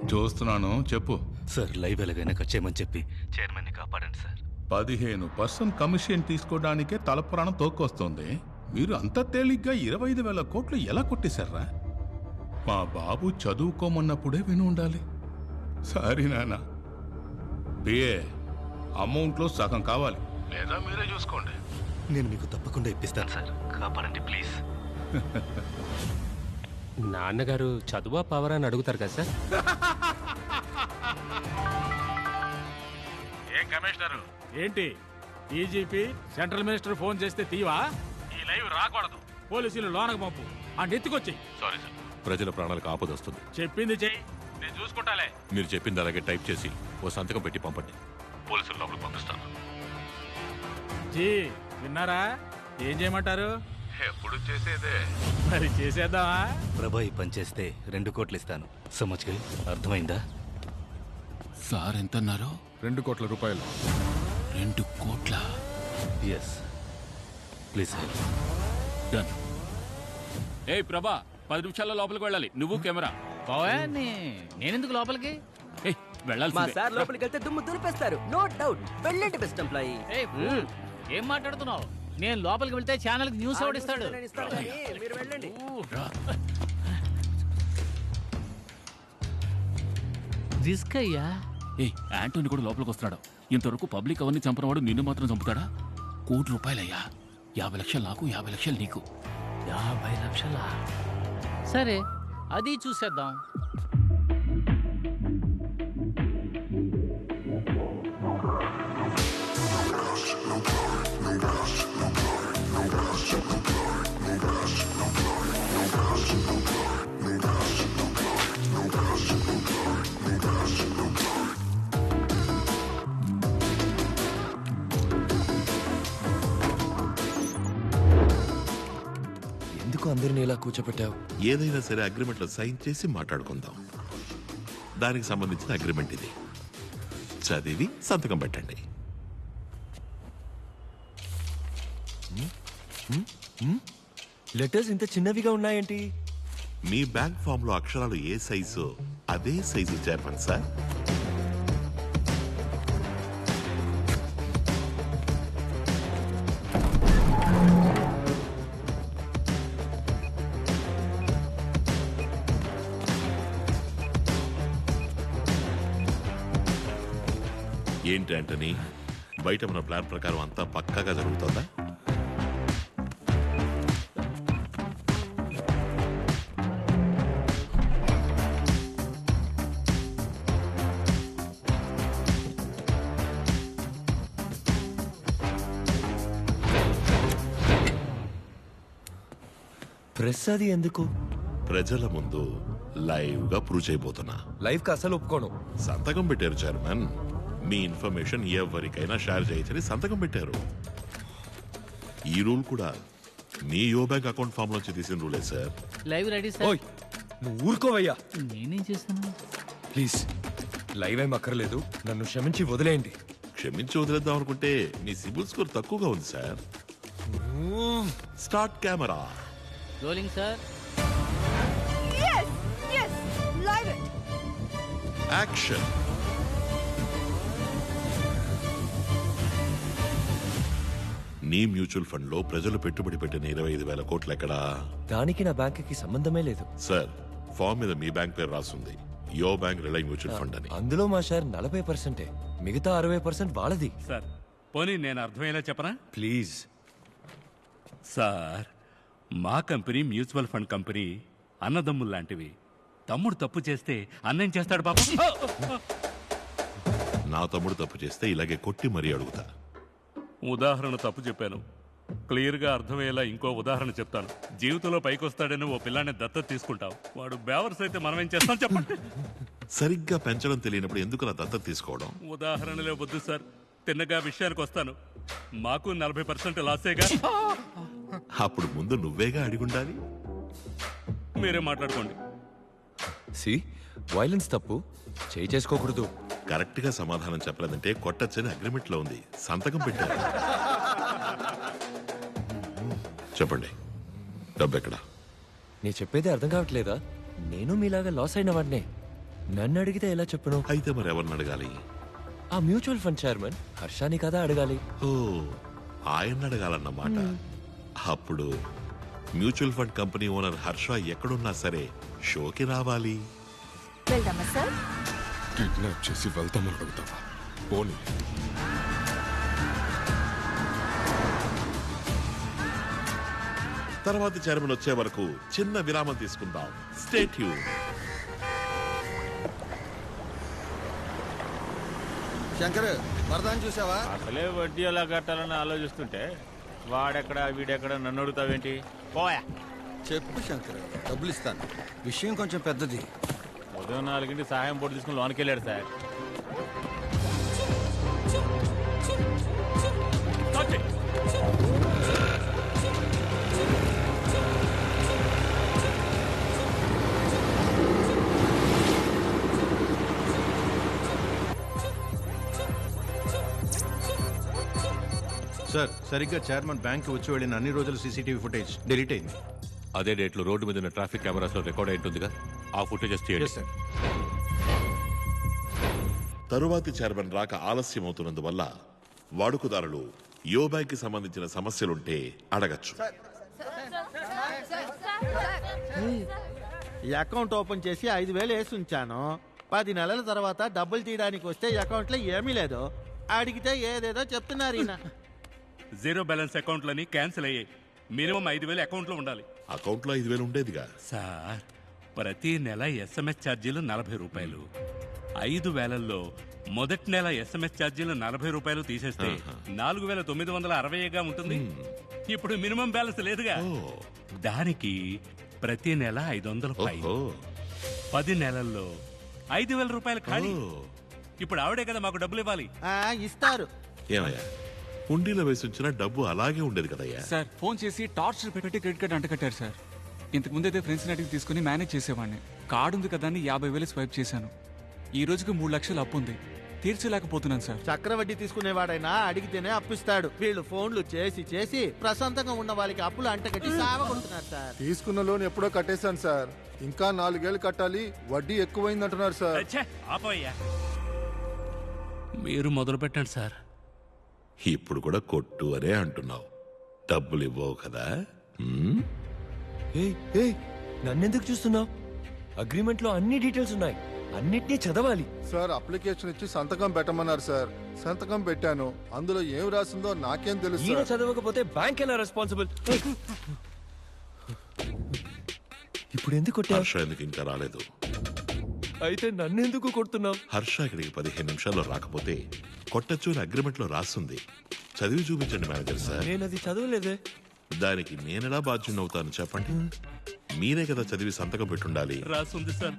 చూస్తున్నాను, చెప్పు. Sir live ఎలాగైనా కట్ చేయమని చెప్పి చైర్మన్ని కాపాడండి సార్. 15% కమిషన్ తీసుకోవడానికే తలపురాణం తోక్కొస్తుంది. మీరు అంత తేలిగ్గా 25,000 కోట్లు ఎలా కొట్టేశారా? మా బాబు చదువుకోమన్నప్పుడే విని ఉండాలి. సారీ నాన్న. పిఏ, అమౌంట్లో సగం కావాలి, లేదా మీరే చూసుకోండి. నేను మీకు తప్పకుండా ఇప్పిస్తాను సార్, కాపాడండి ప్లీజ్. నాన్నగారు చదువా పవర్ అని అడుగుతారు కదా సార్. ఏం కమిషనర్ ఏంటి డీజీపీ సెంట్రల్ మినిస్టర్ ఫోన్ చేస్తే తీవా? ఈ లైవ్ రాకూడదు, పోలీసులు లోనకు పంపు, ఆ నెత్తికొచ్చి. సారీ సార్, ప్రజల ప్రాణాలకు ఆపదొస్తుంది. చెప్పింది చెయ్యి, నేను చూసుకుంటాలే. మీరు చెప్పింది అలాగే టైప్ చేసి ఓ సంతకం పెట్టి పంపండి, పోలీసులు లోపలికి పంపిస్తాను. జీ విన్నారా? ఏం చేయమంటారు? ఎప్పుడు చేసేదే. మరి చేసేద్దామా? ప్రభా ఈ పని చేస్తే 2 కోట్లు ఇస్తాను. సమజ్గా అర్థమైందా? సార్ ఎంతన్నారు? 2 కోట్ల రూపాయలు. 2 కోట్ల? Yes, please help. డన్. ఏ ప్రభా, 10 నిమిషాల్లో లోపలికి వెళ్ళాలి. నువ్వు కెమెరా. నేనెందుకు లోపలికి? వెళ్ళాలి. మా సార్ లోపలికి వెళ్తే దుమ్ము దులిపేస్తారు, నో డౌట్. వెళ్ళండి బెస్ట్ ఎంప్లాయీ. ఏం మాట్లాడుతున్నావు? నేను లోపలికి వెళ్తే ఛానల్ కి న్యూస్ ఎవడు ఇస్తాడు? నేను ఇస్తాను కానీ మీరు వెళ్ళండి. రిస్క్ అయ్యా. ఏ యాంటోని కూడా లోపలికి వస్తున్నాడు. ఇంతవరకు పబ్లిక్ అవన్నీ చంపినవాడు నిన్ను మాత్రం చంపుతాడా? ₹1,00,00,000 అయ్యా. 50 లక్షలు నాకు, 50 లక్షలు నీకు. 50 లక్షలా? సరే, అది చూసేద్దాం. ఎందుకు అందరినీ ఇలా కూర్చోపెట్టావు? ఏదైనా సరే అగ్రిమెంట్లో సైన్ చేసి మాట్లాడుకుందాం. దానికి సంబంధించిన అగ్రిమెంట్ ఇది. చదివి సంతకం పెట్టండి. లెటర్స్ ఇంత చిన్నవిగా ఉన్నాయేంటి? మీ బ్యాంక్ ఫామ్ లో అక్షరాలు ఏ సైజు అదే సైజు చైర్మన్ సార్. ఏంటి ఆంటనీ, బయట మన ప్లాన్ ప్రకారం అంతా పక్కాగా జరుగుతుందా? ప్రెస్ అది ఎందుకు? ప్రజల ముందు లైవ్ గా ప్రూవ్ చేయబోతున్నా. లైవ్ కి అసలు ఒప్పుకోను. సంతకం పెట్టారు చైర్మన్. మీ ఇన్ఫర్మేషన్ ఎవరికైనా షేర్ చేయొచ్చని సంతకం పెట్టారు. ఈ రూల్ కూడా మీ యో బ్యాంక్ అకౌంట్ ఫామ్ నుంచి తీసిన రూలే సార్. Live ready sir. నువ్వు ఊరుకోవయ్యా. నేనేం చేస్తాను? ప్లీజ్, లైవ్ ఏం అక్కర్లేదు, నన్ను క్షమించి వదిలేయండి. క్షమించి వదిలేద్దాం అనుకుంటే మీ సిబిల్ స్కోర్ తక్కువగా ఉంది sir. Start camera. Rolling sir. Action. నీ మ్యూచువల్ ఫండ్ లో ప్రజలు పెట్టుబడి పెట్టిన 25,000 కోట్లు ఎక్కడా? దానికి నా బ్యాంకుకి సంబంధమే లేదు సార్. ఫామ్ మీద మీ బ్యాంక్ పేరు రాస్తుంది, యో బ్యాంక్ రిలై మ్యూచువల్ ఫండ్ అని. అందులో మా షేర్ 40%, మిగతా 60% వాళ్ళది. సార్ పోనీ నేను అర్థమయ్యేలా చెప్పనా? ప్లీజ్ సార్, మా కంపెనీ మ్యూచువల్ ఫండ్ కంపెనీ అన్నదమ్ములు లాంటివి. తమ్ముడు తప్పు చేస్తే అన్నేం చేస్తాడు పాపం? నా తమ్ముడు తప్పు చేస్తే ఇలాగే కొట్టి మరీ అడుగుతా. ఉదాహరణ తప్పు చెప్పాను, క్లియర్గా అర్థమయ్యేలా ఇంకో ఉదాహరణ చెప్తాను. జీవితంలో పైకొస్తాడని ఓ పిల్లాన్ని దత్తత తీసుకుంటావు, వాడు బేవర్స్ అయితే మనం ఏం చేస్తాం చెప్పండి? సరిగ్గా పెంచడం తెలియనప్పుడు ఎందుకు నా దత్తత తీసుకోవడం? ఉదాహరణలే వద్దు సార్, తిన్నగా విషయానికి వస్తాను. మాకు 40% లాసేగా. అప్పుడు ముందు నువ్వేగా అడిగుండాలి. మీరే మాట్లాడుకోండి. సి వైలెన్స్ తప్పు, చేయి చేసుకోకూడదు. కరెక్ట్ గా సమాధానం చెప్పలేదంటే కొట్టచ్చని అగ్రిమెంట్ లో ఉంది, సంతకం పెట్టారు. చెప్పండి, డబ్బు ఎక్కడ? నీ చెప్పేది అర్థం కావట్లేదా? నేను మీలాగా లాస్ అయిన వాడినే. నన్ను అడిగితే ఎలా చెప్పను? అయితే మరి ఎవరిని అడగాలి? ఆ మ్యూచువల్ ఫండ్ చైర్మన్ హర్షాని కదా అడగాలి. ఓ, ఆయన అడగాలన్నమాట. అప్పుడు mutual fund company owner Harsha ఎక్కడున్నా సరే షోకి రావాలి. వెళ్దామా సార్? కిడ్నాప్ చేసి వెళ్తామని అడుగుతావా? పోనీ. తర్వాత చైర్మన్ వచ్చే వరకు చిన్న విరామం తీసుకుందాం. Stay tune. శంకర్ వరదాన్ని చూసావా? అసలే వడ్డీ ఎలా కట్టాలని ఆలోచిస్తుంటే వాడెక్కడ వీడెక్కడ నన్ను అడుగుతావేంటి? పోయా. చెప్పు శంకర్, డబ్బులు ఇస్తాను. విషయం కొంచెం పెద్దది. ఉదయం 4 సహాయం పోటీ తీసుకుని లోనికి వెళ్ళాడు సార్. సార్, సరిగ్గా చైర్మన్ బ్యాంక్ వచ్చి వెళ్ళిన అన్ని రోజుల సీసీటీవీ ఫుటేజ్ డిలీట్ అయింది. అదే డేట్లో రోడ్డు మీద ఉన్న ట్రాఫిక్ కెమెరాస్ లో రికార్డ్ అయి ఉంటుందిగా, ఆ ఫుటేజెస్ తీయండి. సార్. తరువాతి చైర్మన్ రాక ఆలస్యం అవుతున్నందువల్ల వాడుకదారులు యో బ్యాంక్ కి సంబంధించిన సమస్యలుంటే అడగచ్చు. ఈ అకౌంట్ ఓపెన్ చేసి 5,000 వేసి ఉంచాను. 10 నెలల తర్వాత డబ్బులు తీయడానికి వస్తే అకౌంట్ లో ఏమీ లేదు. అడిగితే ఏదేదో చెప్తున్నారు ఈయన. జీరో బ్యాలెన్స్ అకౌంట్లని క్యాన్సిల్ అయ్యాయి. మినిమం 5,000 అకౌంట్లో ఉండాలి. అకౌంట్ లో 5,000 ఉండేదిగా సార్. ప్రతి నెల SMS ఛార్జీలు 40 రూపాయలు. 5,000లో మొదటి నెల SMS ఛార్జీలు 40 రూపాయలు తీసేస్తే 4,960గా ఉంటుంది. ఇప్పుడు మినిమం బ్యాలెన్స్ లేదుగా, దానికి ప్రతి నెల 500 ఫైన్. 10 నెలల్లో 5,000 రూపాయలు ఖాళీ. ఇప్పుడు ఆవిడే కదా మాకు డబ్బులు ఇవ్వాలి. ఇస్తారు. ఏమయ్యా, హుండీలో వేసి ఉంచిన డబ్బు అలాగే ఉండేది కదయ్యా. సార్, ఫోన్ చేసి టార్చర్ పెట్టి క్రెడిట్ కార్డు అంటకట్టారు సార్. ఇంతకు ముందైతే ఫ్రెండ్స్ అడిగి తీసుకుని మేనేజ్ చేసేవాడిని. కార్డు ఉంది కదా అని 50,000 స్వైప్ చేశాను. ఈ రోజుకి 3 లక్షలు అప్పు ఉంది, తీర్చలేకపోతున్నాను సార్. చక్రవడ్డీ తీసుకునేవాడైనా అడిగితేనే అప్పిస్తాడు. వీళ్ళు ఫోన్లు చేసి చేసి ప్రశాంతంగా ఉన్న వాళ్ళకి అప్పులు అంటగట్టి సావగొడుతున్నారు సార్. తీసుకున్న లోన్ ఎప్పుడో కట్టేశాను సార్. ఇంకా 4 ఏళ్ళు కట్టాలి, వడ్డీ ఎక్కువైంది అంటున్నారు సార్. ఆపోయ్యా, మీరు మొదలు పెట్టండి సార్. ఇప్పుడు కూడా కొట్టు అనే అంటున్నావు, డబ్బులు ఇవ్వవు కదా. నన్నెందుకు చూస్తున్నావు? అగ్రిమెంట్ లో అన్ని డీటెయిల్స్ ఉన్నాయి, అన్నిటినీ చదవాలి. సార్, అప్లికేషన్ ఇచ్చి సంతకం పెట్టమన్నారు సార్. సంతకం పెట్టాను, అందులో ఏం రాసిందో నాకేం తెలుసు. ఈయన చదవకపోతే బ్యాంక్ ఎలా రెస్పాన్సిబుల్? ఇప్పుడు ఎందుకు కొట్టావు? హర్ష ఎందుకు ఇంకా రాలేదు? అయితే నన్నెందుకు కొడుతున్నావు? హర్ష ఇక్కడికి 15 నిమిషాల్లో రాకపోతే కొట్టచ్చు అని అగ్రిమెంట్ లో రాస్తుంది. చదివి చూపించండి మేనేజర్ సార్. నేను అది చదవలేదే. దానికి నేనెలా బాధ్యునవుతాను చెప్పండి? మీరే కదా చదివి సంతకం పెట్టుండాలి. రాసుంది సార్.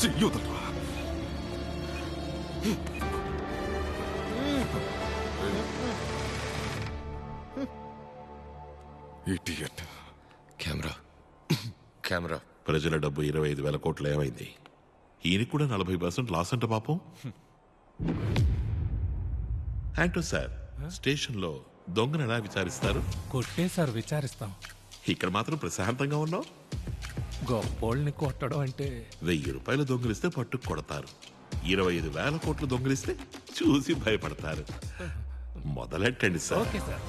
చెయ్యొద్దురా. ఇడియట్. Camera camera. ప్రజల డబ్బు 25,000 కోట్లు ఏమైంది? ఈయనకి కూడా 40% లాస్ అంట పాపం. యాంటో సార్, స్టేషన్ లో దొంగను ఎలా విచారిస్తారు? కొట్టే సార్ విచారిస్తాం. ఇక్కడ మాత్రం ప్రశాంతంగా ఉన్నావు. గొప్పోళ్ళని కొట్టడం అంటే 1,000 రూపాయలు దొంగిలిస్తే పట్టుకు కొడతారు. 25,000 కోట్లు దొంగిలిస్తే చూసి భయపడతారు. మొదలెట్టండి సార్. Okay sir.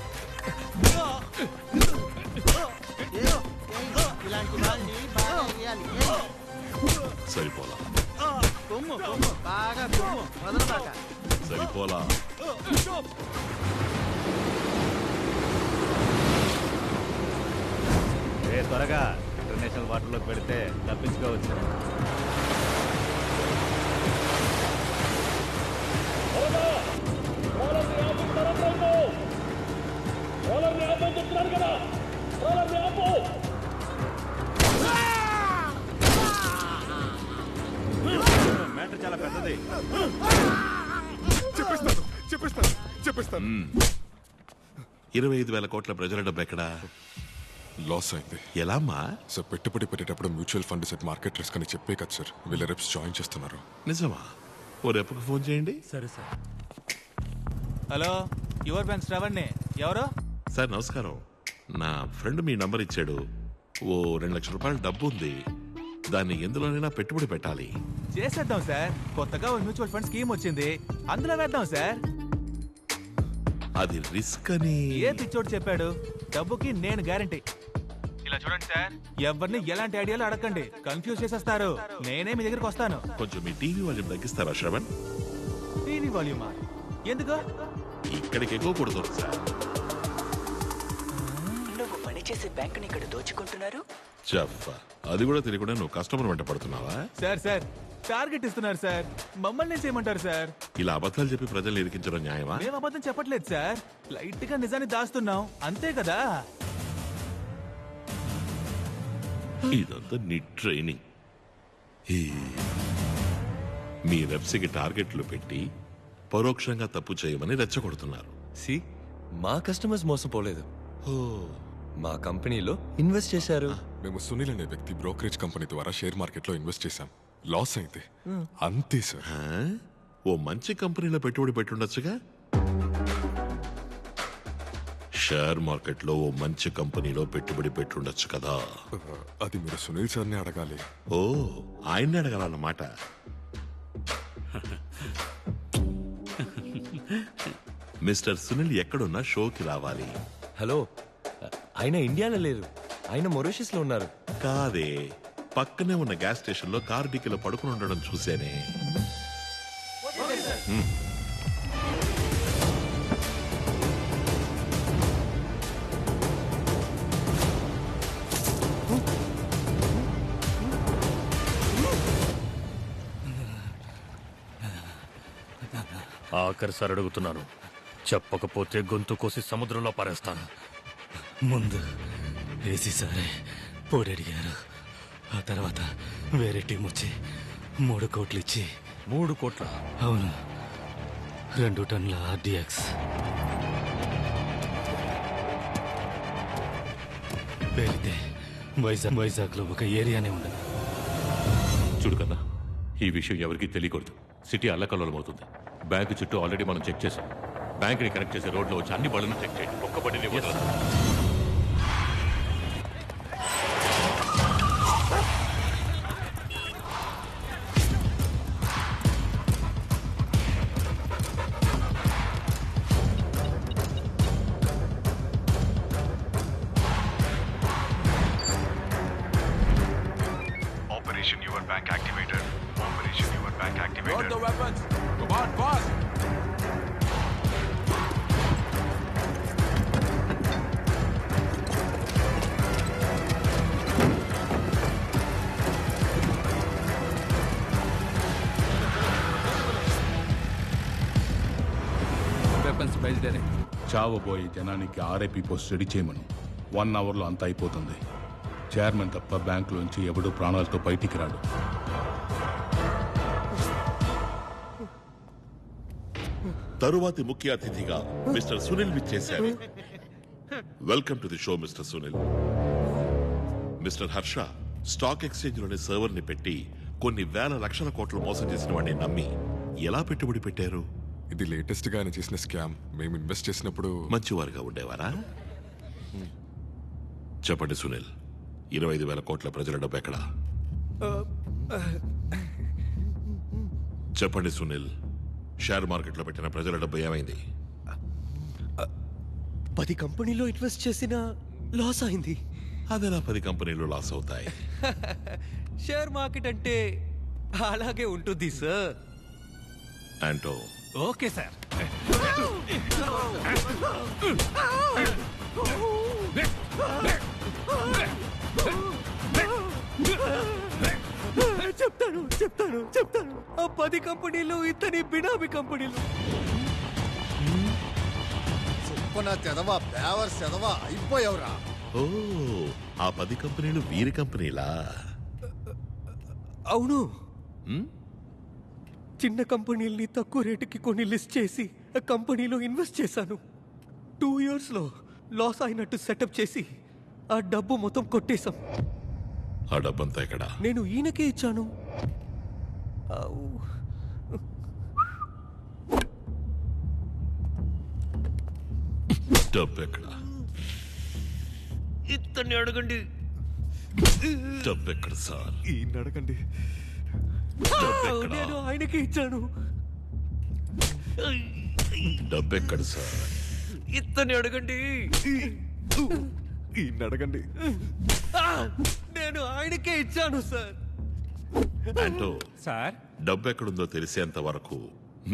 ఇలాంటి వాళ్ళని బాగా వేయాలి. సరిపోలా కొమ్ము కొమ్ము బాగా కొమ్ము వదలబాక. సరిపోలా. త్వరగా ఇంటర్నేషనల్ వాటర్లోకి పెడితే తప్పించుకోవచ్చు. మ్యాటర్ చాలా పెద్దది. చెప్పిస్తాను. 25,000 కోట్ల ప్రజల డబ్బు ఎక్కడా? లాస్ అయింది. ఎలా అమ్మా? సార్ పెట్టుబడి పెట్టేటప్పుడు mutual fund set market risk అని చెప్పే కదా సార్ వీళ్ళ రెప్స్ జాయిన్ చేస్తున్నారు. నిజమా? ఓ రెప్పుకు ఫోన్ చేయండి. సరే సార్. హలో, యువర్ బ్యాంక్ శ్రవణ్ణి. ఎవరు? సార్ నమస్కారం. నా ఫ్రెండ్ మీ నంబర్ ఇచ్చాడు. ఓ 2 లక్షల రూపాయల డబ్బు ఉంది. దాన్ని ఎందులోనైనా పెట్టుబడి పెట్టాలి. చేసేద్దాం సార్. కొత్తగా ఒక మ్యూచువల్ ఫండ్ స్కీమ్ వచ్చింది, అందులో వేద్దాం సార్. అది రిస్క్ అని ఏ పిచ్చోడు చెప్పాడు? డబ్బుకి నేను గ్యారంటీ. ఇలా చూడండి సార్, ఎవరిని ఎలాంటి ఐడియాలు అడగండి, కన్ఫ్యూజ్ చేసేస్తారు. నేనే మీ దగ్గరికి వస్తాను. కొంచెం మీ టీవీ వాల్యూమ్ తగ్గిస్తారా శ్రవణ్? టీవీ వాల్యూమా? ఎందుకు? ఇక్కడికి ఎక్కువ కొడుతుంది సార్. నువ్వు పనిచేసే బ్యాంకుని ఇక్కడ దోచుకుంటున్నారు. చెప్పా, అది కూడా తెలియకుండా నువ్వు కస్టమర్ వెంట పడుతున్నావా? సార్ టార్గెట్ ఇస్తున్నారు సార్. మమ్మల్ని చేయమంటారు సార్? ఇలా అబద్ధాలు చెప్పి ప్రజల్ని ఇరికించడం న్యాయమా? మేము అబద్ధం చెప్పట్లేదు సార్, లైట్ గా నిజాన్ని దాస్తున్నాం అంతే కదా. ఇదంతా నీ ట్రైనింగ్. మీ రెప్స్కి టార్గెట్లు పెట్టి పరోక్షంగా తప్పు చేయమని రెచ్చగొడుతున్నారు. సి మా కస్టమర్స్ మోసపోలేదు, మా కంపెనీలో ఇన్వెస్ట్ చేశారు. మేము సునీల్ అనే వ్యక్తి బ్రోకరేజ్ కంపెనీ ద్వారా షేర్ మార్కెట్ లో ఇన్వెస్ట్ చేశాం. లాస్ అయింది అంతే సార్. ఓ మంచి కంపెనీలో పెట్టుబడి పెట్టుండొచ్చుగా. షేర్ మార్కెట్ లో ఓ మంచి కంపెనీలో పెట్టుబడి పెట్టుండొచ్చు కదా. అది మీరు సునీల్ సార్ని అడగాలి. ఓ, ఆయన్ని అడగాలన్నమాట. మిస్టర్ సునీల్ ఎక్కడున్నా షోకి రావాలి. హలో, ఆయన ఇండియాలో లేరు, ఆయన మొరీషియస్ లో ఉన్నారు. కాదే, పక్కనే ఉన్న గ్యాస్ స్టేషన్ లో కార్ డిక్కీలో పడుకుని ఉండడం చూసేనే. ఆఖరి సార్ అడుగుతున్నాను, చెప్పకపోతే గొంతు కోసి సముద్రంలో పారేస్తాను. ముందు ఏసీ సారే పొడి అడిగారు, ఆ తర్వాత వేరే టీం వచ్చి 3 కోట్లు ఇచ్చి. 3 కోట్ల? అవును, 2 టన్నుల ఆర్డిఎక్స్. పేలితే వైజాగ్లో ఒక ఏరియానే ఉండదు. చూడు కన్నా, ఈ విషయం ఎవరికీ తెలియకూడదు. సిటీ అల్లకల్లోలం అవుతుంది. బ్యాంకు చుట్టూ ఆల్రెడీ మనం చెక్ చేసాం. బ్యాంకుని కనెక్ట్ చేసే రోడ్లో వచ్చి అన్ని బళ్ళను చెక్ చేయండి. ఒక్క బండిని వదలదు. Operation Your Bank activated. Operation Your Bank activated. Load the weapons. Come on, fast. Weapons బయలుదేరే. చావబోయే జనానికి ఆర్ఐపీ పోస్ట్ రెడీ చేయమను. 1 అవర్లో అంతా అయిపోతుంది. చైర్మన్ తప్ప బ్యాంకులోంచి ఎవడూ ప్రాణాలతో బయటికి రాడు. తరువాతి ముఖ్య అతిథిగా మిస్టర్ సునీల్ విచ్చేశారు. Welcome to the show mister Sunil. Mister Harsha stock exchange లోని సర్వర్ ని పెట్టి కొన్ని వేల లక్షల కోట్లు మోసం చేసిన వాడిని నమ్మి ఎలా పెట్టుబడి పెట్టారు? ఇది లేటెస్ట్ గా ఆయన చేసిన స్కామ్. మేము ఇన్వెస్ట్ చేసినప్పుడు మంచివారుగా ఉండేవారా? చెప్పండి సునీల్, 25,000 కోట్ల ప్రజల డబ్బు ఎక్కడా? చెప్పండి సునీల్, షేర్ మార్కెట్ లో పెట్టిన ప్రజల డబ్బు ఏమైంది? 10 కంపెనీలో ఇన్వెస్ట్ చేసిన లాస్ అయింది. అదెలా 10 కంపెనీలు లాస్ అవుతాయి? షేర్ మార్కెట్ అంటే అలాగే ఉంటుంది సార్. అంటో okay sir. చెప్తాను. ఆ 10 కంపెనీలు ఇతని బినామీ కంపెనీలు. చెదవా బేవర్ చెదవా అయిపోయావురా. ఓ, ఆ 10 కంపెనీలు వీరి కంపెనీలా? అవును. చిన్న కంపెనీల్ని తక్కువ రేటుకి కొన్ని లిస్ట్ చేసి ఆ కంపెనీలో ఇన్వెస్ట్ చేశాను. 2 yearsలో లాస్ అయినట్టు సెటప్ చేసి ఆ డబ్బు మొత్తం కొట్టేశాం. ఆ డబ్బంతా ఎక్కడ? నేను ఈయనకే ఇచ్చాను. డబ్బు ఎక్కడ? ఇతన్ని అడగండి. డబ్బు ఎక్కడ సార్? ఈయన అడగండి. నేను ఆయనకే ఇచ్చాను. డబ్బు ఎక్కడ సార్? ఇతన్ని అడగండి. ఈయన అడగండి. నేను ఆయనకే ఇచ్చాను సార్. ఆంటో సార్, డబ్బు ఎక్కడుందో తెలిసేంత వరకు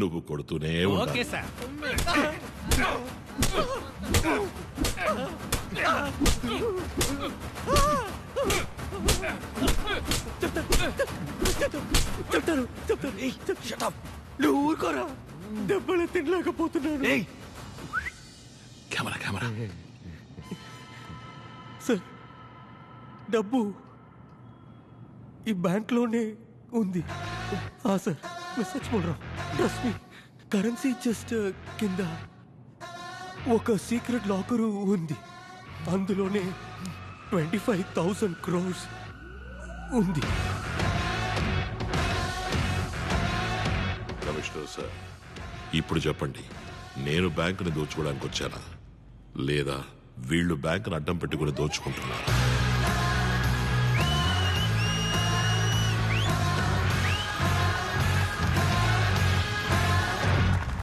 నువ్వు కొడుతూనే ఉండాలి. Okay sir. చెప్తాను. నువ్వు ఊరుకోరా. దెబ్బలు తినలేకపోతున్నాను. కెమెరా సార్, డబ్బు ఈ బ్యాంక్లోనే ఉంది. సార్, मैं सच बोल रहा हूँ. Trust me. కరెన్సీ జస్ట్ కింద ఒక సీక్రెట్ లాకరు ఉంది. అందులోనే 25,000 crores ఉంది. కమిషనర్ సార్, ఇప్పుడు చెప్పండి, నేను బ్యాంకుని దోచుకోవడానికి వచ్చానా లేదా వీళ్ళు బ్యాంకును అడ్డం పెట్టుకుని దోచుకుంటున్నారా?